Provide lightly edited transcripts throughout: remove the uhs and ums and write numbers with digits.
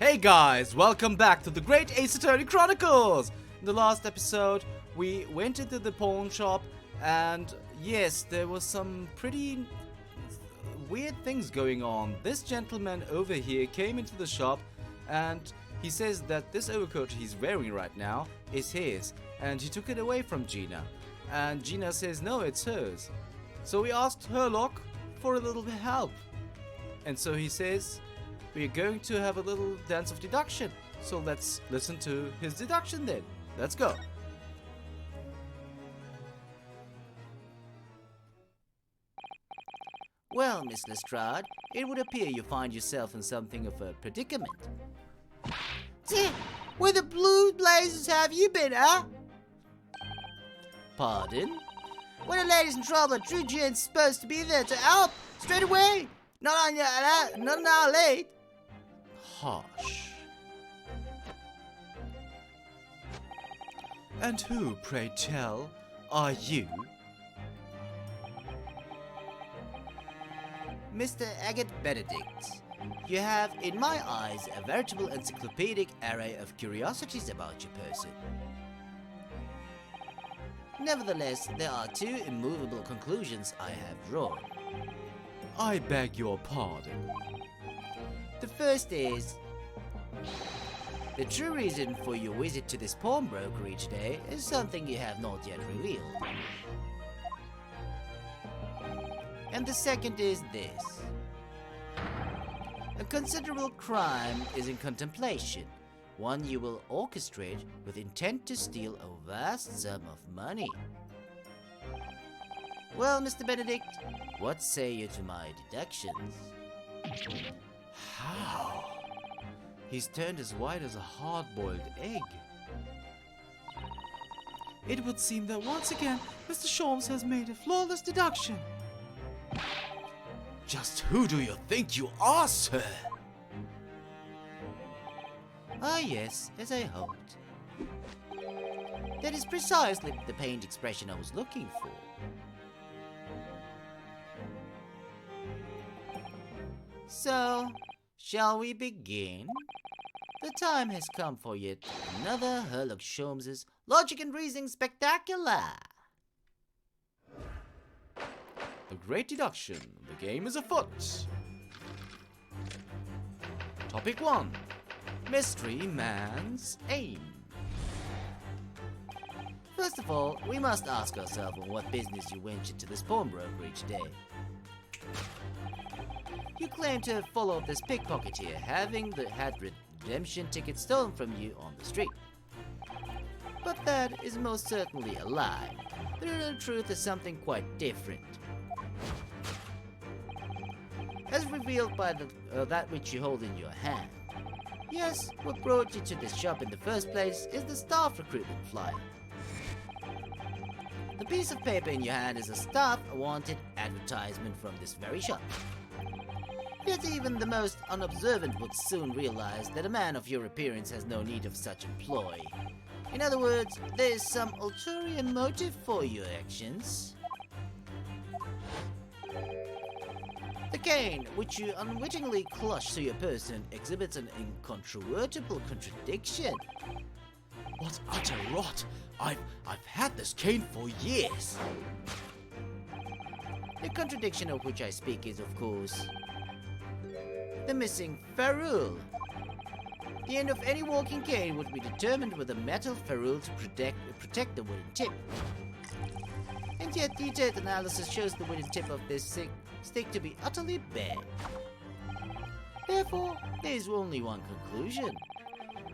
Hey guys, welcome back to the Great Ace Attorney Chronicles! In the last episode, we went into the pawn shop and yes, there was some pretty weird things going on. This gentleman over here came into the shop and he says that this overcoat he's wearing right now is his and he took it away from Gina. And Gina says no, it's hers. So we asked Herlock for a little bit of help. And so he says, we're going to have a little dance of deduction. So let's listen to his deduction then. Let's go. Well, Miss Lestrade, it would appear you find yourself in something of a predicament. Where the blue blazes have you been, huh? Pardon? When a lady's in trouble, a true gent's supposed to be there to help straight away. Not an hour late. Harsh. And who, pray tell, are you? Mr. Agate Benedict, you have, in my eyes, a veritable encyclopedic array of curiosities about your person. Nevertheless, there are two immovable conclusions I have drawn. I beg your pardon. The first is, the true reason for your visit to this pawnbroker each day is something you have not yet revealed. And the second is this. A considerable crime is in contemplation, one you will orchestrate with intent to steal a vast sum of money. Well, Mr. Benedict, what say you to my deductions? How? He's turned as white as a hard-boiled egg. It would seem that once again, Mr. Sholmes has made a flawless deduction. Just who do you think you are, sir? Ah, yes, as I hoped. That is precisely the pained expression I was looking for. So, shall we begin? The time has come for yet another Herlock Sholmes' Logic and Reasoning Spectacular. The Great Deduction. The game is afoot. Topic 1. Mystery Man's Aim. First of all, we must ask ourselves on what business you ventured to this pawnbroker each day. You claim to have followed this pickpocketeer, having had redemption tickets stolen from you on the street. But that is most certainly a lie. The real truth is something quite different. As revealed by that which you hold in your hand. Yes, what brought you to this shop in the first place is the staff recruitment flyer. The piece of paper in your hand is a staff wanted advertisement from this very shop. Yet even the most unobservant would soon realize that a man of your appearance has no need of such employ. In other words, there is some ulterior motive for your actions. The cane, which you unwittingly clutch to your person, exhibits an incontrovertible contradiction. What utter rot! I've had this cane for years. The contradiction of which I speak is, of course, the missing ferrule. The end of any walking cane would be determined with a metal ferrule to protect the wooden tip. And yet detailed analysis shows the wooden tip of this stick to be utterly bare. Therefore, there is only one conclusion.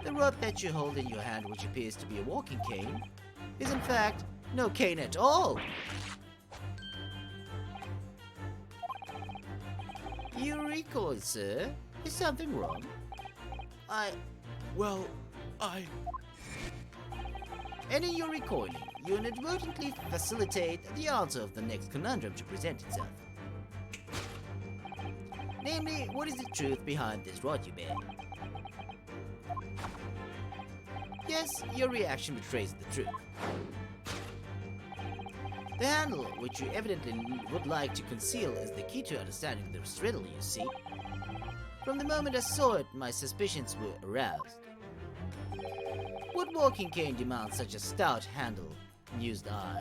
The rod that you hold in your hand, which appears to be a walking cane, is in fact no cane at all. You recoil, sir. Is something wrong? And in your recoiling, you inadvertently facilitate the answer of the next conundrum to present itself. Namely, what is the truth behind this rod you bear? Yes, your reaction betrays the truth. The handle, which you evidently would like to conceal, is the key to understanding this riddle, you see. From the moment I saw it, my suspicions were aroused. What walking cane demands such a stout handle? Mused I.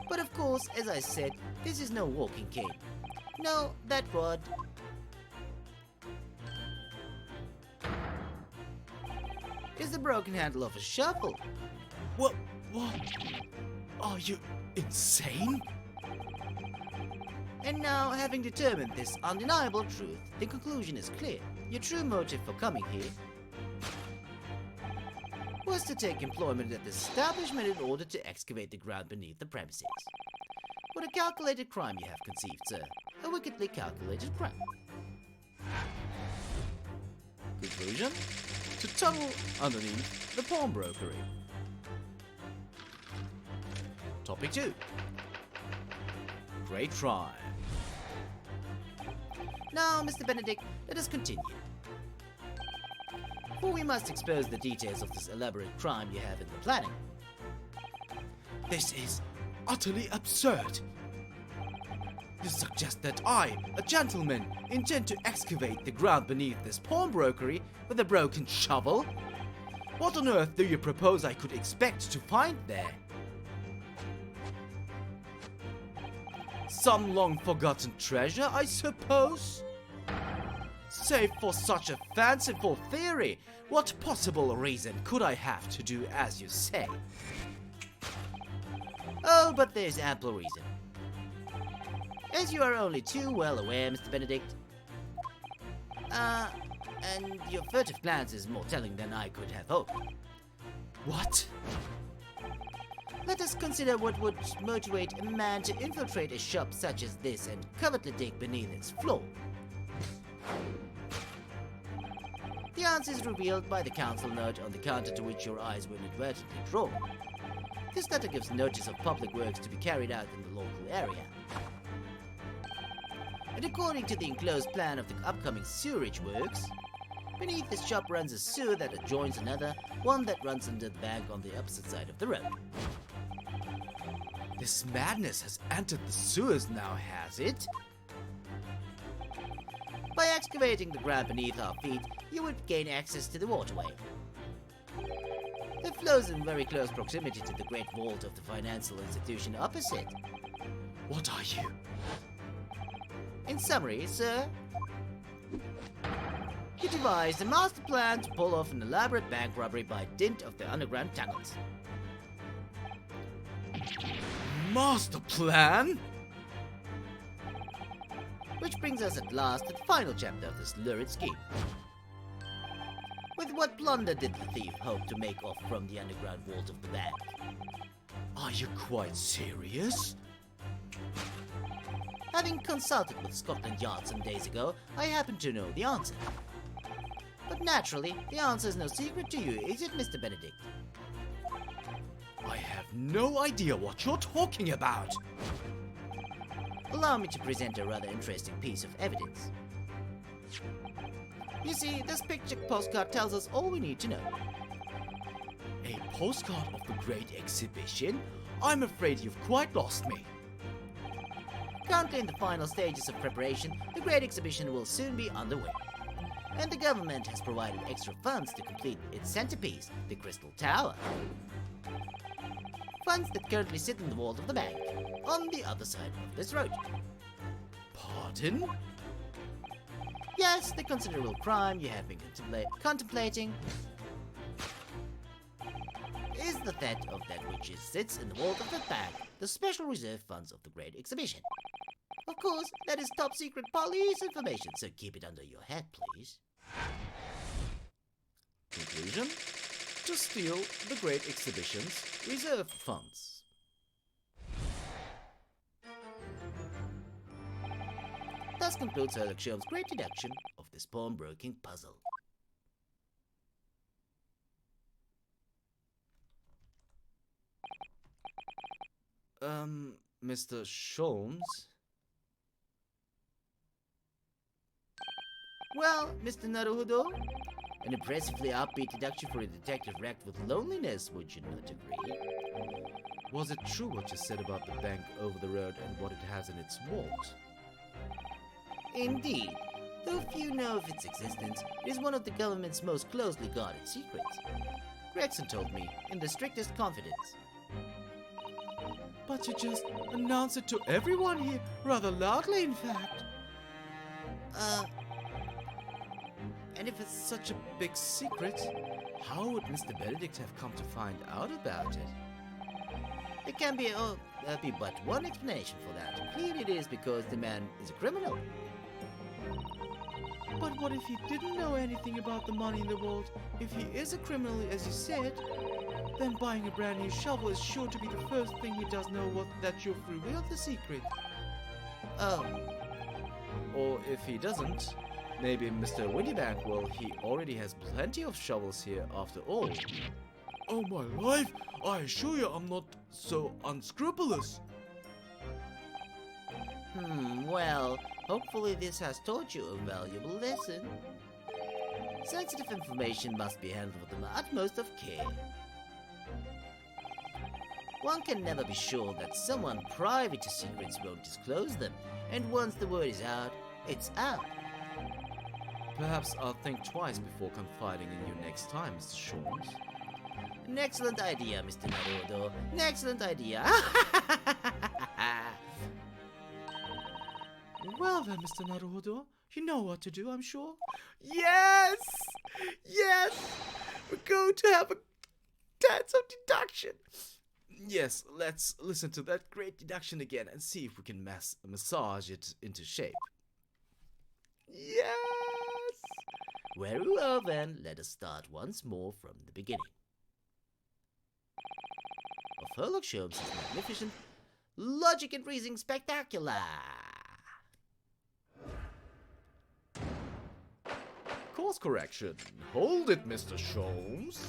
But of course, as I said, this is no walking cane. No, that rod is the broken handle of a shovel. What? Are you insane? And now, having determined this undeniable truth, the conclusion is clear. Your true motive for coming here was to take employment at this establishment in order to excavate the ground beneath the premises. What a calculated crime you have conceived, sir. A wickedly calculated crime. Conclusion? To tunnel underneath the pawnbrokery. Topic 2. Great crime. Now, Mr. Benedict, let us continue. For we must expose the details of this elaborate crime you have in the planning. This is utterly absurd. You suggest that I, a gentleman, intend to excavate the ground beneath this pawnbrokery with a broken shovel? What on earth do you propose I could expect to find there? Some long-forgotten treasure, I suppose? Save for such a fanciful theory, what possible reason could I have to do as you say? Oh, but there's ample reason. As you are only too well aware, Mr. Benedict. And your furtive glance is more telling than I could have hoped. What? Let us consider what would motivate a man to infiltrate a shop such as this and covertly dig beneath its floor. The answer is revealed by the council note on the counter to which your eyes were inadvertently drawn. This letter gives notice of public works to be carried out in the local area. And according to the enclosed plan of the upcoming sewerage works, beneath this shop runs a sewer that adjoins another, one that runs under the bank on the opposite side of the road. This madness has entered the sewers now, has it? By excavating the ground beneath our feet, you would gain access to the waterway. It flows in very close proximity to the great vault of the financial institution opposite. What are you? In summary, sir, you devised a master plan to pull off an elaborate bank robbery by dint of the underground tunnels. Master plan? Which brings us at last to the final chapter of this lurid scheme. With what plunder did the thief hope to make off from the underground vault of the bank? Are you quite serious? Having consulted with Scotland Yard some days ago, I happen to know the answer. But naturally, the answer is no secret to you, is it, Mr. Benedict? I have no idea what you're talking about. Allow me to present a rather interesting piece of evidence. You see, this picture postcard tells us all we need to know. A postcard of the Great Exhibition? I'm afraid you've quite lost me. Currently in the final stages of preparation, the Great Exhibition will soon be underway. And the government has provided extra funds to complete its centerpiece, the Crystal Tower. Funds that currently sit in the vault of the bank, on the other side of this road. Pardon? Yes, the considerable crime you have been contemplating is the theft of that which sits in the vault of the bank, the special reserve funds of the Great Exhibition. Of course, that is top secret police information, so keep it under your hat, please. Conclusion? To steal the Great Exhibition's reserve funds. Thus concludes Sherlock Holmes' great deduction of this pawnbroking puzzle. Mr. Sholmes? Well, Mr. Naruhodo, an impressively upbeat deduction for a detective wrecked with loneliness, would you not agree? Was it true what you said about the bank over the road and what it has in its vault? Indeed. Though few know of its existence, it is one of the government's most closely guarded secrets. Gregson told me, in the strictest confidence. But you just announced it to everyone here, rather loudly in fact. And if it's such a big secret, how would Mr. Benedict have come to find out about it? There can be but one explanation for that. Clearly it is because the man is a criminal. But what if he didn't know anything about the money in the vault? If he is a criminal, as you said, then buying a brand new shovel is sure to be the first thing he does know that you've revealed the secret. Oh, Or if he doesn't, maybe Mr. Windibank, well, he already has plenty of shovels here after all. Oh my life, I assure you I'm not so unscrupulous. well, hopefully this has taught you a valuable lesson. Sensitive information must be handled with the utmost of care. One can never be sure that someone privy to secrets won't disclose them, and once the word is out, it's out. Perhaps I'll think twice before confiding in you next time, Mr. Shorns. An excellent idea, Mr. Naruto. An excellent idea. Well then, Mr. Naruhodo, you know what to do, I'm sure. Yes! Yes! We're going to have a dance of deduction. Yes, let's listen to that great deduction again and see if we can massage it into shape. Yes! Very well then, let us start once more from the beginning. Of Sherlock Holmes' magnificent logic and reasoning spectacular. Course correction. Hold it, Mr. Sholmes.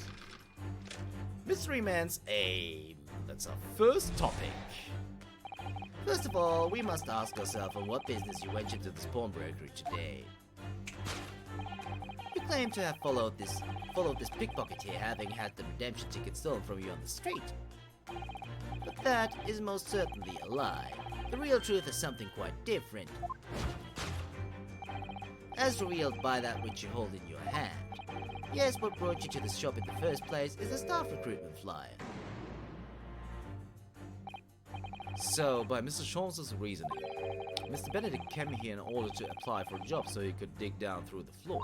Mystery Man's aim. That's our first topic. First of all, we must ask ourselves on what business you went into this pawnbrokery today. You claim to have followed this pickpocketeer, having had the redemption ticket stolen from you on the street. But that is most certainly a lie. The real truth is something quite different, as revealed by that which you hold in your hand. Yes, what brought you to the shop in the first place is the staff recruitment flyer. So, by Mr. Sholmes' reasoning, Mr. Benedict came here in order to apply for a job so he could dig down through the floor.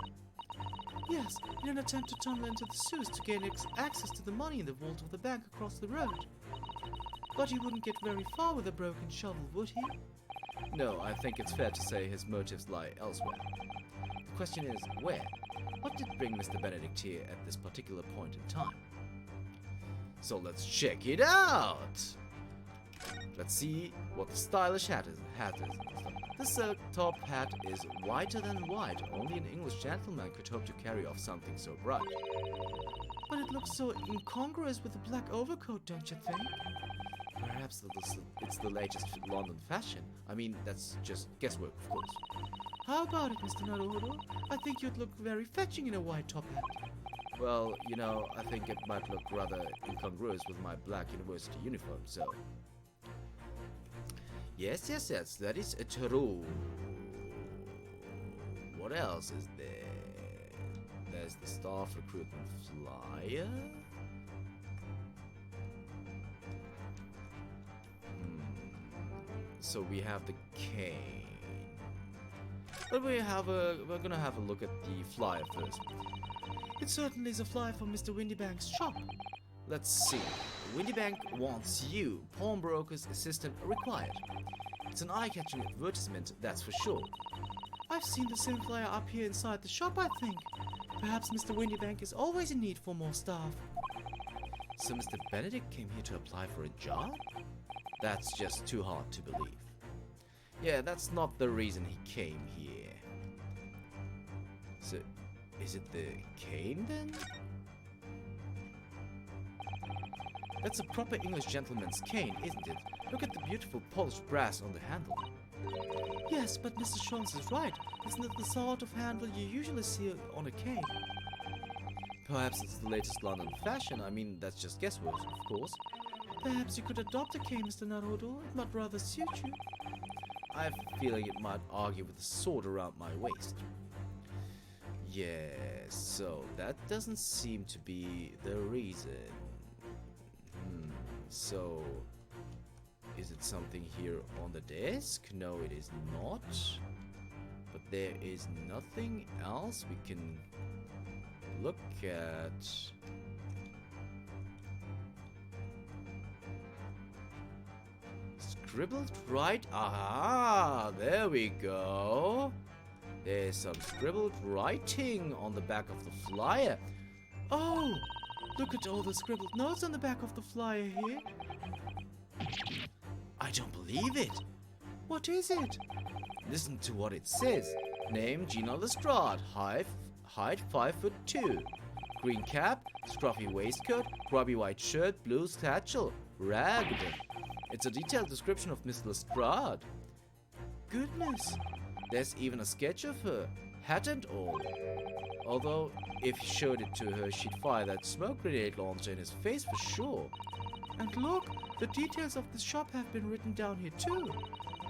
Yes, in an attempt to tunnel into the sewers to gain access to the money in the vault of the bank across the road. But he wouldn't get very far with a broken shovel, would he? No, I think it's fair to say his motives lie elsewhere. The question is, where? What did bring Mr. Benedict here at this particular point in time? So let's check it out! Let's see what the stylish hat is. This top hat is whiter than white. Only an English gentleman could hope to carry off something so bright. But it looks so incongruous with the black overcoat, don't you think? Perhaps it's the latest London fashion. I mean, that's just guesswork, of course. How about it, Mr. Naruto? I think you'd look very fetching in a white top hat. Well, you know, I think it might look rather incongruous with my black university uniform, so... Yes, that is true. What else is there? There's the staff recruitment flyer. So we have the cane. But we're gonna have a look at the flyer first. It certainly is a flyer for Mr. Windibank's shop. Let's see. Windibank wants you, pawnbroker's assistant required. It's an eye-catching advertisement, that's for sure. I've seen the same flyer up here inside the shop, I think. Perhaps Mr. Windibank is always in need for more staff. So Mr. Benedict came here to apply for a job? That's just too hard to believe. Yeah, that's not the reason he came here. So, is it the cane then? That's a proper English gentleman's cane, isn't it? Look at the beautiful polished brass on the handle. Yes, but Mr. Sholmes is right. Isn't it the sort of handle you usually see on a cane? Perhaps it's the latest London fashion. I mean, that's just guesswork, of course. Perhaps you could adopt a cane, Mr. Naruto. It might rather suit you. I have a feeling it might argue with the sword around my waist. Yes, so that doesn't seem to be the reason. So, is it something here on the desk? No, it is not. But there is nothing else we can look at. Scribbled right? Aha! There we go. There's some scribbled writing on the back of the flyer. Oh! Look at all the scribbled notes on the back of the flyer here. I don't believe it. What is it? Listen to what it says. Name Gina Lestrade. Height 5'2". Green cap, scruffy waistcoat, grubby white shirt, blue satchel, ragged. It's a detailed description of Miss Lestrade. Goodness. There's even a sketch of her, hat and all. Although, if he showed it to her, she'd fire that smoke grenade launcher in his face for sure. And look, the details of the shop have been written down here too.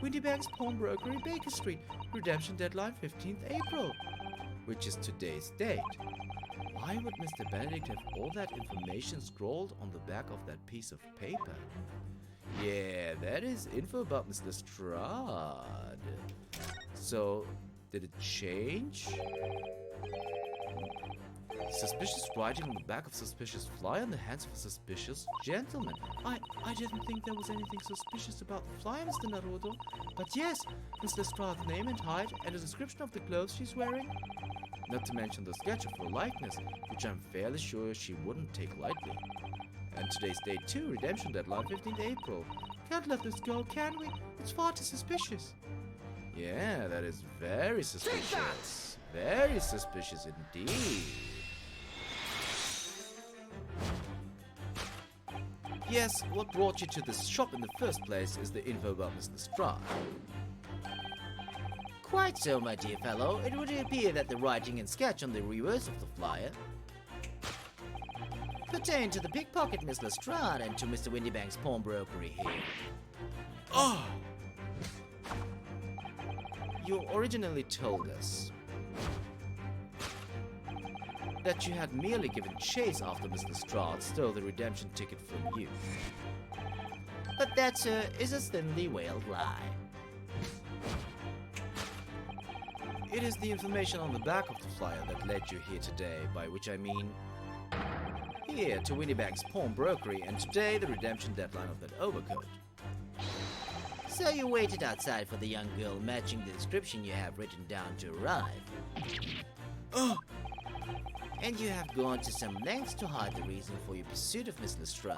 Windibank's Pawnbrokery, Baker Street. Redemption deadline 15th April. Which is today's date. Why would Mr. Benedict have all that information scrawled on the back of that piece of paper? Yeah, that is info about Miss Lestrade. So, did it change? Suspicious writing on the back of suspicious fly on the hands of a suspicious gentleman. I didn't think there was anything suspicious about the fly, Mr. Naruto. But yes, Miss Lestrade's name and height and a description of the clothes she's wearing. Not to mention the sketch of her likeness, which I'm fairly sure she wouldn't take lightly. And today's date too, redemption deadline 15th April. Can't let this go, can we? It's far too suspicious. Yeah, that is very suspicious. Very suspicious indeed. Yes, what brought you to this shop in the first place is the info about Miss Lestrade. Quite so, my dear fellow. It would appear that the writing and sketch on the reverse of the flyer pertain to the pickpocket Miss Lestrade and to Mr. Windibank's pawnbrokery here. Oh! You originally told us that you had merely given chase after Miss Lestrade stole the redemption ticket from you. But that, sir, is a thinly veiled lie. It is the information on the back of the flyer that led you here today, by which I mean here to Windibank's pawnbrokery, and today the redemption deadline of that overcoat. So you waited outside for the young girl matching the description you have written down to arrive. Oh! And you have gone to some lengths to hide the reason for your pursuit of Miss Lestrade.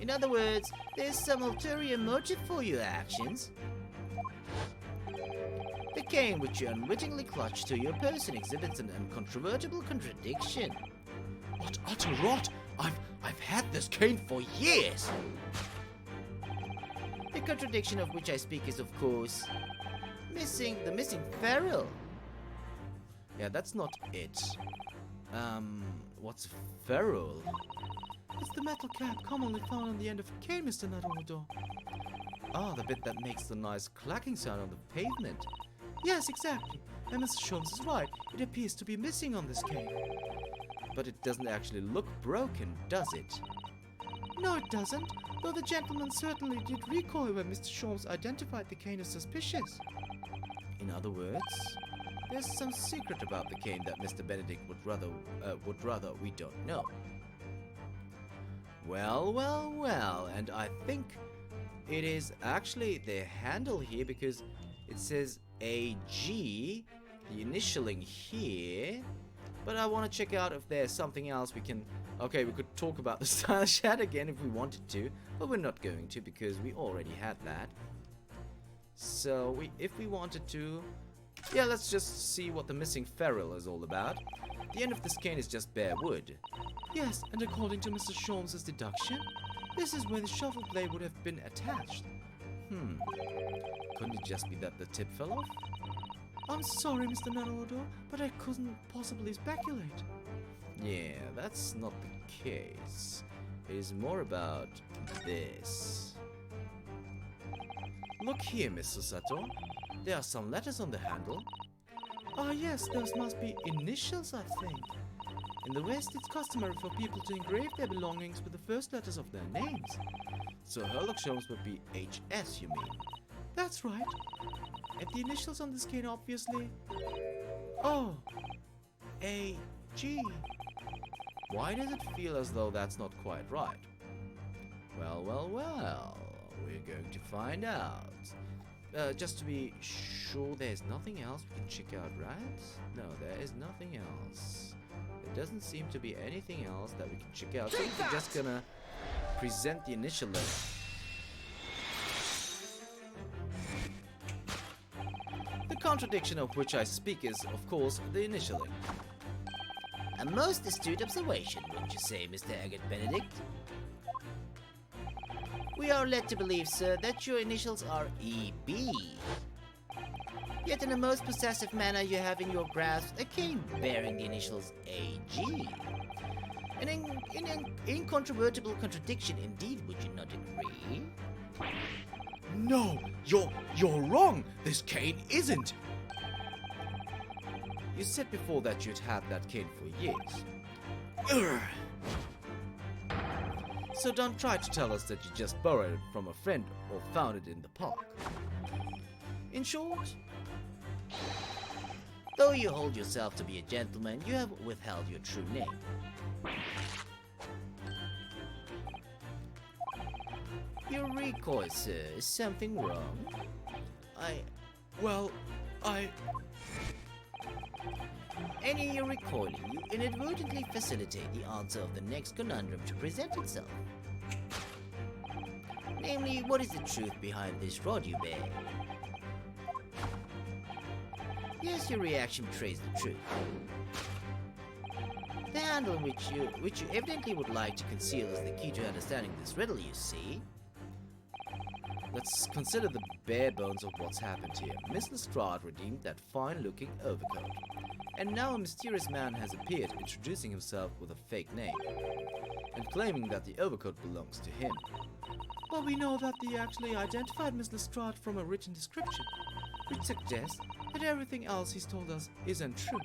In other words, there's some ulterior motive for your actions. The cane which you unwittingly clutched to your person exhibits an incontrovertible contradiction. What utter rot! I've had this cane for years! The contradiction of which I speak is, of course, the missing ferrule. Yeah, that's not it. What's a ferrule? It's the metal cap commonly found on the end of a cane, Mr. Naruto. Ah, the bit that makes the nice clacking sound on the pavement. Yes, exactly. And Mr. Sholmes is right. It appears to be missing on this cane. But it doesn't actually look broken, does it? No, it doesn't. Though the gentleman certainly did recoil when Mr. Sholmes identified the cane as suspicious. In other words, there's some secret about the cane that Mr. Benedict would rather we don't know. Well, and I think it is actually the handle here because it says AG, the initialing here. But I want to check out if there's something else we can... Okay, we could talk about the stylish hat again if we wanted to, but we're not going to because we already had that. So, if we wanted to... Yeah, let's just see what the missing ferrule is all about. The end of this cane is just bare wood. Yes, and according to Mr. Sholmes' deduction, this is where the shovel blade would have been attached. Couldn't it just be that the tip fell off? I'm sorry, Mr. Naruto, but I couldn't possibly speculate. Yeah, that's not the case. It is more about this. Look here, Miss Susato. There are some letters on the handle. Ah, yes, those must be initials, I think. In the West, it's customary for people to engrave their belongings with the first letters of their names. So Sherlock Holmes would be HS, you mean? That's right. And the initials on this cane, obviously. Oh, A.G. Why does it feel as though that's not quite right? Well, we're going to find out. Just to be sure, there's nothing else we can check out, right? No, there is nothing else. There doesn't seem to be anything else that we can check out, so we're just gonna present the initial letter. The contradiction of which I speak is, of course, the initialing. A most astute observation, wouldn't you say, Mr. Agate Benedict? We are led to believe, sir, that your initials are E.B. Yet in a most possessive manner you have in your grasp a cane bearing the initials A.G. An incontrovertible contradiction indeed, would you not agree? No, you're wrong. This cane isn't. You said before that you'd had that cane for years. Urgh. So don't try to tell us that you just borrowed it from a friend or found it in the park. In short, though you hold yourself to be a gentleman, you have withheld your true name. Your recoil, sir, is something wrong? And in your recoiling, you inadvertently facilitate the answer of the next conundrum to present itself. Namely, what is the truth behind this rod you bear? Yes, your reaction betrays the truth. The handle which you evidently would like to conceal is the key to understanding this riddle, you see. Let's consider the bare bones of what's happened here. Miss Lestrade redeemed that fine-looking overcoat. And now a mysterious man has appeared, introducing himself with a fake name, and claiming that the overcoat belongs to him. But we know that they actually identified Miss Lestrade from a written description, which suggests that everything else he's told us is untrue.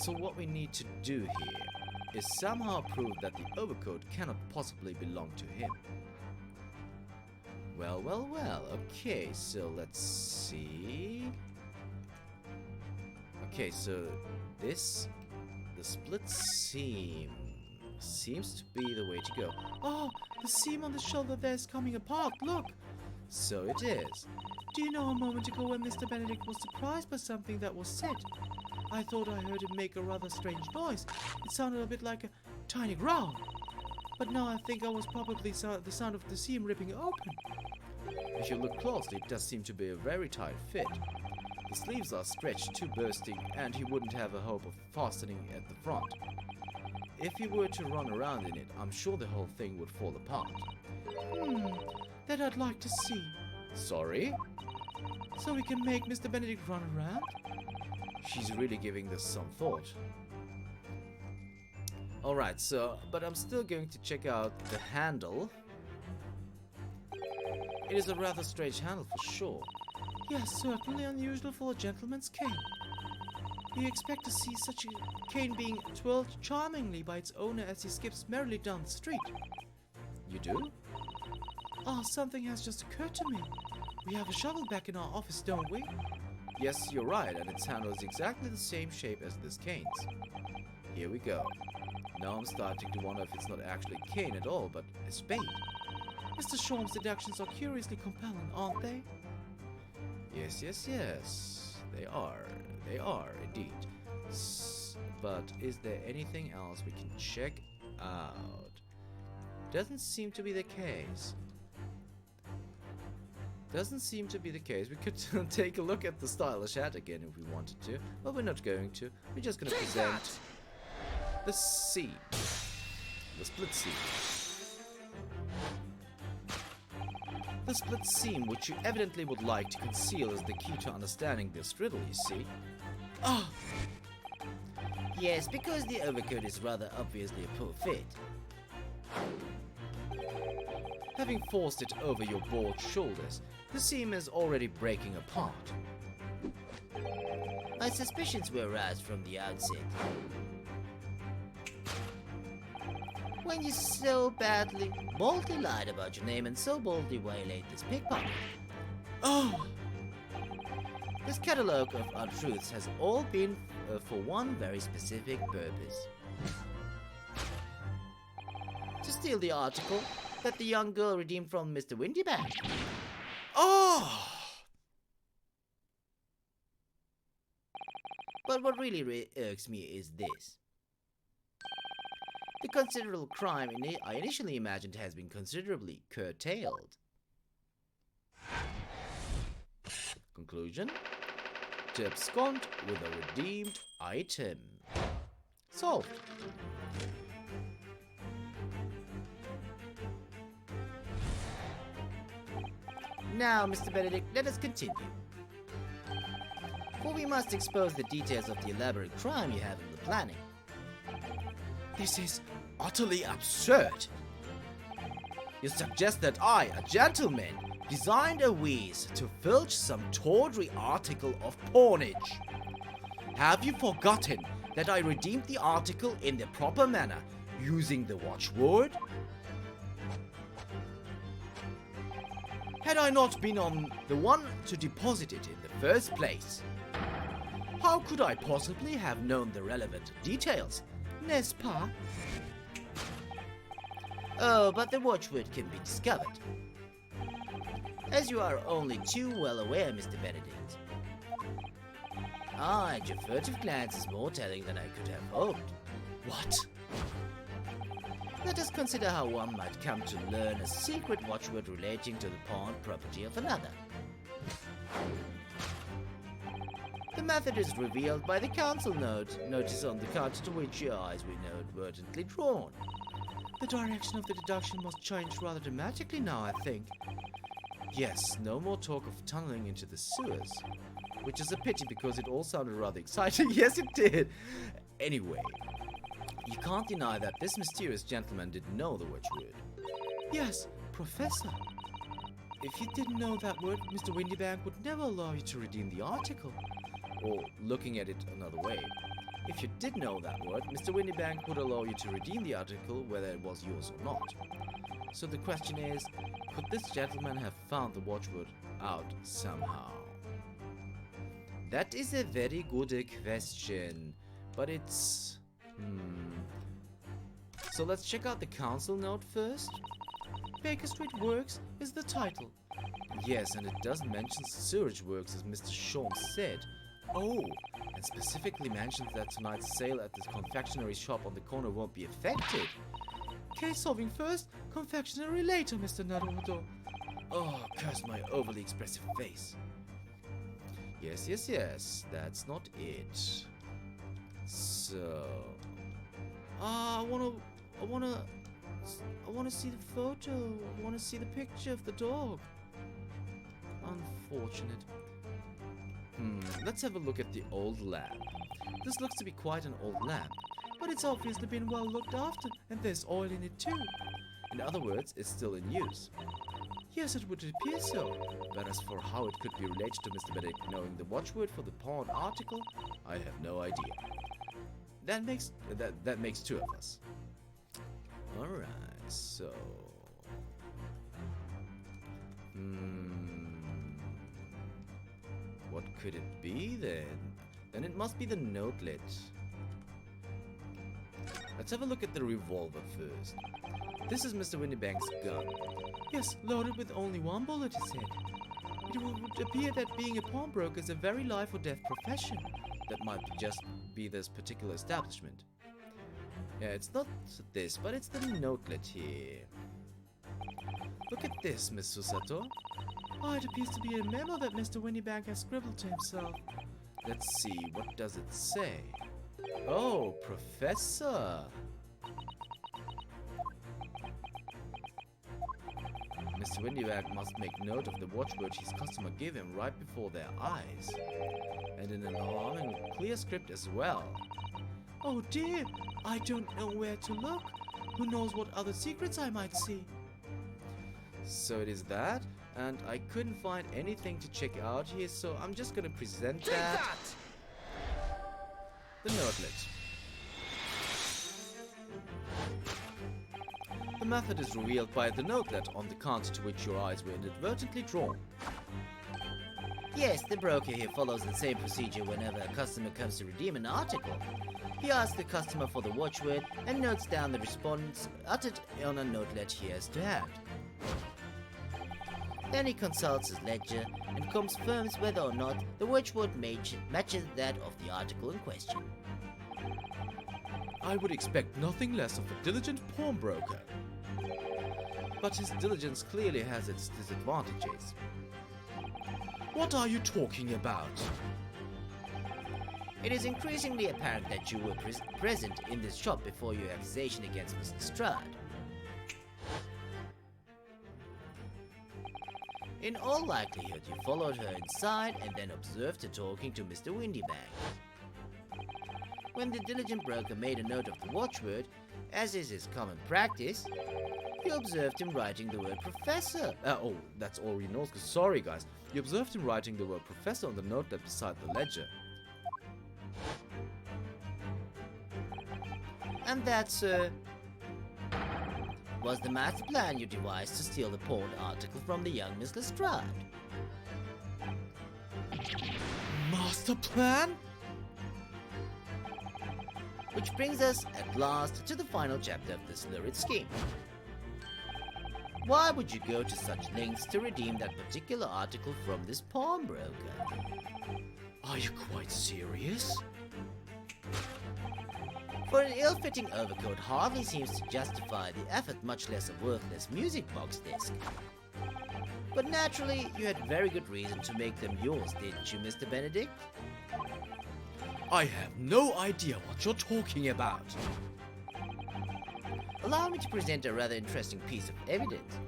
So what we need to do here is somehow prove that the overcoat cannot possibly belong to him. Well, okay, so let's see. Okay, so the split seam seems to be the way to go. Oh, the seam on the shoulder there is coming apart, look! So it is. Do you know, a moment ago when Mr. Benedict was surprised by something that was said, I thought I heard him make a rather strange noise. It sounded a bit like a tiny growl. But now I think I was probably the sound of the seam ripping open. If you look closely, it does seem to be a very tight fit. The sleeves are stretched too bursting, and he wouldn't have a hope of fastening at the front. If he were to run around in it, I'm sure the whole thing would fall apart. That I'd like to see. Sorry? So we can make Mr. Benedict run around? She's really giving this some thought. Alright, but I'm still going to check out the handle. It is a rather strange handle for sure. Yes, certainly unusual for a gentleman's cane. You expect to see such a cane being twirled charmingly by its owner as he skips merrily down the street. You do? Ah, something has just occurred to me. We have a shovel back in our office, don't we? Yes, you're right, and its handle is exactly the same shape as this cane's. Here we go. Now I'm starting to wonder if it's not actually a cane at all, but a spade. Mr. Shawm's deductions are curiously compelling, aren't they? Yes. They are indeed. But is there anything else we can check out? Doesn't seem to be the case. We could take a look at the stylish hat again if we wanted to, but we're not going to. We're just going to present the seam. The split seam. The split seam, which you evidently would like to conceal, is the key to understanding this riddle, you see. Ah! Yes, because the overcoat is rather obviously a poor fit. Having forced it over your broad shoulders, The seam is already breaking apart. My suspicions were aroused from the outset. When you so boldly lied about your name and so boldly violate this pickpocket. Oh! This catalogue of untruths has all been for one very specific purpose. To steal the article that the young girl redeemed from Mr Windibank. Oh! But what really irks me is this. The considerable crime I initially imagined has been considerably curtailed. Conclusion: to abscond with a redeemed item. Solved. Now, Mr. Benedict, let us continue. For we must expose the details of the elaborate crime you have in the planning. This is utterly absurd. You suggest that I, a gentleman, designed a wheeze to filch some tawdry article of pawnage. Have you forgotten that I redeemed the article in the proper manner, using the watchword? Had I not been on the one to deposit it in the first place, how could I possibly have known the relevant details, n'est-ce pas? Oh, but the watchword can be discovered. As you are only too well aware, Mr. Benedict. Ah, and your furtive glance is more telling than I could have hoped. What? Let us consider how one might come to learn a secret watchword relating to the pawned property of another. The method is revealed by the council notice on the counter to which your eyes were inadvertently drawn. The direction of the deduction must change rather dramatically now, I think. Yes, no more talk of tunneling into the sewers. Which is a pity because it all sounded rather exciting. Yes, it did. Anyway, you can't deny that this mysterious gentleman didn't know the watchword. Yes, Professor. If you didn't know that word, Mr. Windibank would never allow you to redeem the article. Or, looking at it another way, if you did know that word, Mr. Windibank would allow you to redeem the article whether it was yours or not. So the question is, could this gentleman have found the watchword out somehow? That is a very good question, but it's... So let's check out the council note first. Baker Street Works is the title. Yes, and it does mention sewage works as Mr. Shawn said. Oh, and specifically mentions that tonight's sale at the confectionery shop on the corner won't be affected. Case solving first, confectionery later, Mr. Naruto. Oh, curse my overly expressive face. Yes, that's not it. So... I wanna see the photo. I wanna see the picture of the dog. Unfortunate. Let's have a look at the old lamp. This looks to be quite an old lamp, but it's obviously been well looked after, and there's oil in it too. In other words, it's still in use. Yes, it would appear so, but as for how it could be related to Mr. Benedict knowing the watchword for the pawned article, I have no idea. That makes two of us. Alright, so... What could it be then? Then it must be the notelet. Let's have a look at the revolver first. This is Mr. Windibank's gun. Yes, loaded with only one bullet, he said. It would appear that being a pawnbroker is a very life or death profession. That might just be this particular establishment. Yeah, it's not this, but it's the notelet here. Look at this, Miss Susato. Oh, it appears to be a memo that Mr. Windibank has scribbled to himself. Let's see, what does it say? Oh, Professor! Mr. Windibank must make note of the watchword his customer gave him right before their eyes. And in an alarming clear script as well. Oh dear, I don't know where to look. Who knows what other secrets I might see? So it is that, and I couldn't find anything to check out here, so I'm just gonna present that. The notelet. The method is revealed by the notelet on the counter to which your eyes were inadvertently drawn. Yes, the broker here follows the same procedure whenever a customer comes to redeem an article. He asks the customer for the watchword and notes down the response uttered on a notelet he has to hand. Then he consults his ledger and confirms whether or not the watchword matches that of the article in question. I would expect nothing less of a diligent pawnbroker. But his diligence clearly has its disadvantages. What are you talking about? It is increasingly apparent that you were present in this shop before your accusation against Mr. Strad. In all likelihood, you followed her inside and then observed her talking to Mr. Windibank. When the diligent broker made a note of the watchword, as is his common practice, you observed him writing the word professor. Oh, that's all he knows, 'cause sorry guys. You observed him writing the word professor on the notelet beside the ledger. And that, sir, was the master plan you devised to steal the pawned article from the young Miss Lestrade. Master plan? Which brings us, at last, to the final chapter of this lurid scheme. Why would you go to such lengths to redeem that particular article from this pawnbroker? Are you quite serious? For an ill-fitting overcoat hardly seems to justify the effort, much less a worthless music box disc. But naturally, you had very good reason to make them yours, didn't you, Mr. Benedict? I have no idea what you're talking about. Allow me to present a rather interesting piece of evidence.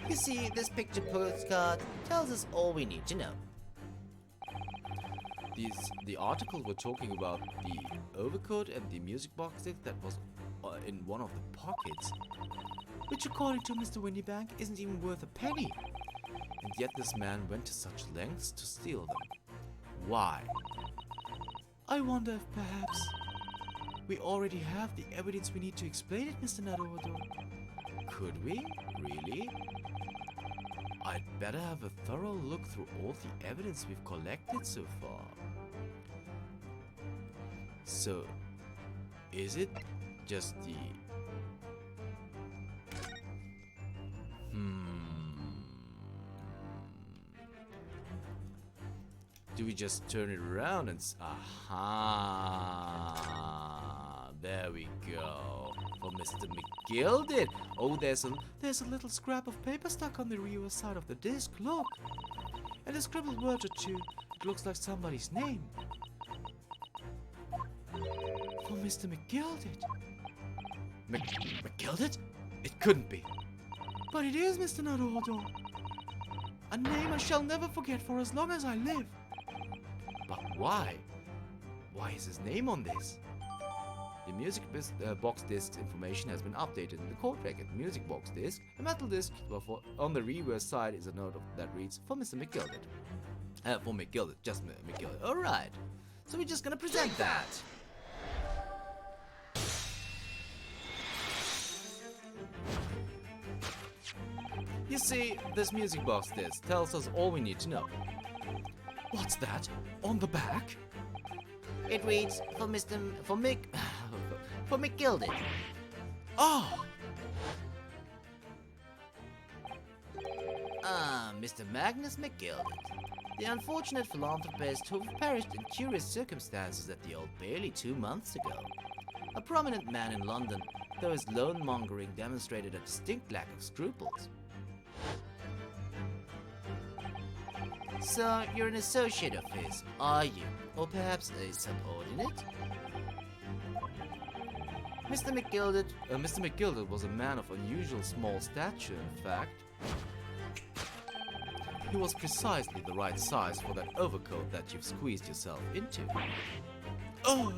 You see, this picture postcard tells us all we need to know. The article we're talking about the overcoat and the music box disc that was in one of the pockets, which according to Mr. Windibank isn't even worth a penny. And yet this man went to such lengths to steal them. Why? I wonder if perhaps we already have the evidence we need to explain it, Mr. Naruto. Could we? Really? I'd better have a thorough look through all the evidence we've collected so far. So, is it just the... Do we just turn it around and... Aha! There we go. For Mr. McGilded. Oh, there's a little scrap of paper stuck on the rear side of the disc. Look! And a scribbled word or two. It looks like somebody's name. For Mr. McGilded. McGilded? It couldn't be. But it is, Mr. Naruto. A name I shall never forget for as long as I live. But why? Why is his name on this? The music box disc information has been updated in the court record. Music box disc, a metal disc, on the reverse side is a note that reads, for Mr. McGilded. For McGilded, just McGilded. Alright, so we're just gonna present that. You see, this music box disc tells us all we need to know. What's that? On the back? It reads, for McGilded. Oh! Mr. Magnus McGilded, the unfortunate philanthropist who perished in curious circumstances at the Old Bailey 2 months ago. A prominent man in London, though his loan-mongering demonstrated a distinct lack of scruples. So, you're an associate of his, are you? Or perhaps a subordinate? Mr. McGilded was a man of unusual small stature, in fact. He was precisely the right size for that overcoat that you've squeezed yourself into. Oh!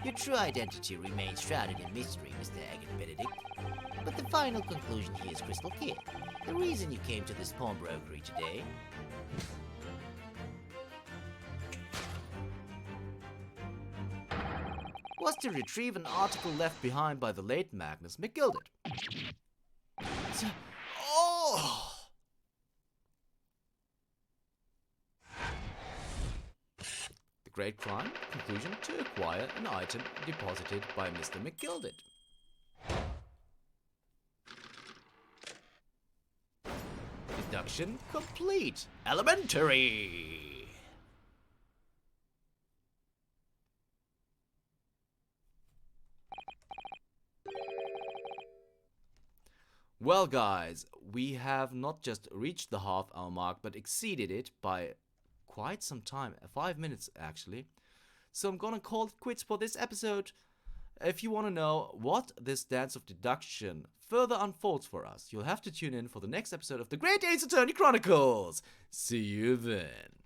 Your true identity remains shrouded in mystery, Mr. Agate Benedict. But the final conclusion here is crystal clear. The reason you came to this pawnbrokery today was to retrieve an article left behind by the late Magnus McGilded. Oh! The great crime conclusion to acquire an item deposited by Mr. McGilded. Deduction complete. Elementary. Well, guys, we have not just reached the half-hour mark, but exceeded it by quite some time, 5 minutes actually. So I'm gonna call it quits for this episode. If you want to know what this dance of deduction further unfolds for us, you'll have to tune in for the next episode of the Great Ace Attorney Chronicles. See you then.